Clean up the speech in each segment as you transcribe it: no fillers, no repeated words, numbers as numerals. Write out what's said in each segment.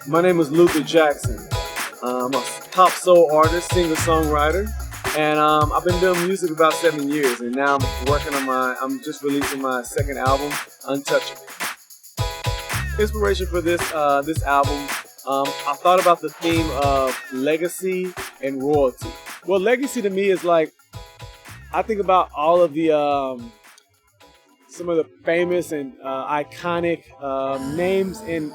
My name is Luther Jackson. I'm a pop soul artist, singer-songwriter, and I've been doing music about 7 years, and now I'm just releasing my second album, Untouchable. Inspiration for this album, I thought about the theme of legacy and royalty. Well, legacy to me is like, I think about all of the some of the famous and iconic names in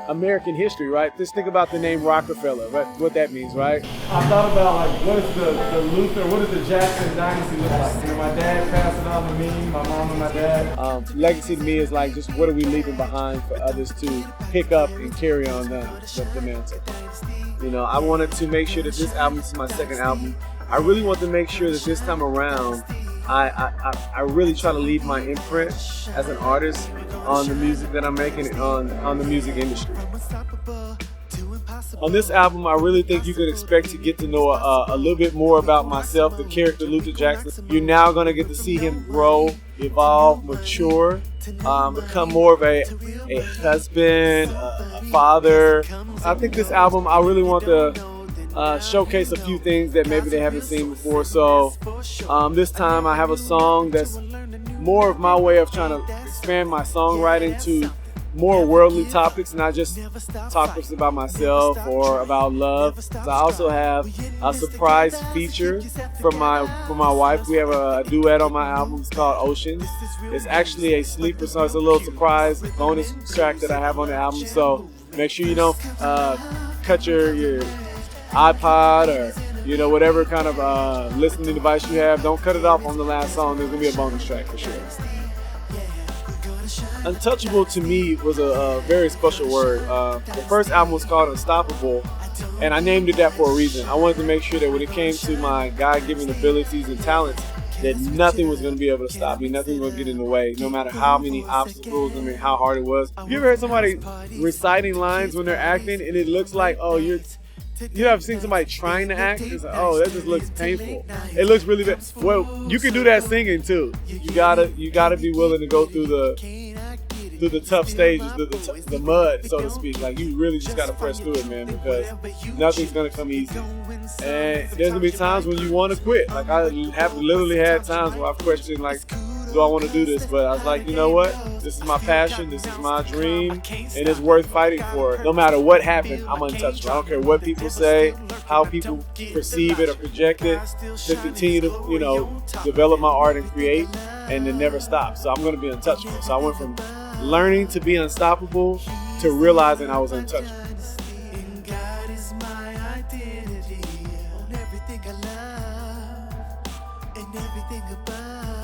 American history, right? Just think about the name Rockefeller, what that means, right? I thought about like, what is the Luther, what does the Jackson dynasty look like? You know, my dad passed it on to me, my mom and my dad. Legacy to me is like, just what are we leaving behind for others to pick up and carry on the mantle. You know, I wanted to make sure that this album is my second album. I really want to make sure that this time around, I really try to leave my imprint as an artist on the music that I'm making on the music industry. On this album, I really think you could expect to get to know a little bit more about myself, the character Luther Jackson. You're now going to get to see him grow, evolve, mature, become more of a husband, a father. I think this album, I really want to showcase a few things that maybe they haven't seen before. So this time I have a song that's more of my way of trying to expand my songwriting to more worldly topics, not just topics about myself or about love. So I also have a surprise feature from my wife. We have a duet on my album. It's called Oceans. It's actually a sleeper song. It's a little surprise bonus track that I have on the album. So make sure you don't cut your iPod or whatever kind of listening device you have. Don't cut it off on the last song. There's gonna be a bonus track for sure. Untouchable to me was a very special word. The first album was called Unstoppable, and I named it that for a reason. I wanted to make sure that when it came to my God-given abilities and talents, that nothing was going to be able to stop me, nothing was going to get in the way, no matter how many obstacles, how hard it was. You ever heard somebody reciting lines when they're acting, and it looks like, you have seen somebody trying to act? It's like, that just looks painful. It looks really bad. Well, you can do that singing too. You gotta be willing to go through the tough stages, the mud, so to speak. Like, you really just gotta press through it, man, because nothing's gonna come easy. And there's gonna be times when you want to quit. Like, I have literally had times where I've questioned, like, do I want to do this? But I was like, you know what? This is my passion. This is my dream, and it's worth fighting for. No matter what happens, I'm untouchable. I don't care what people say, how people perceive it or project it. To continue to, develop my art and create, and to never stop. So I'm going to be untouchable. So I went from learning to be unstoppable to realizing I was untouchable. God is my identity on everything I love and everything about.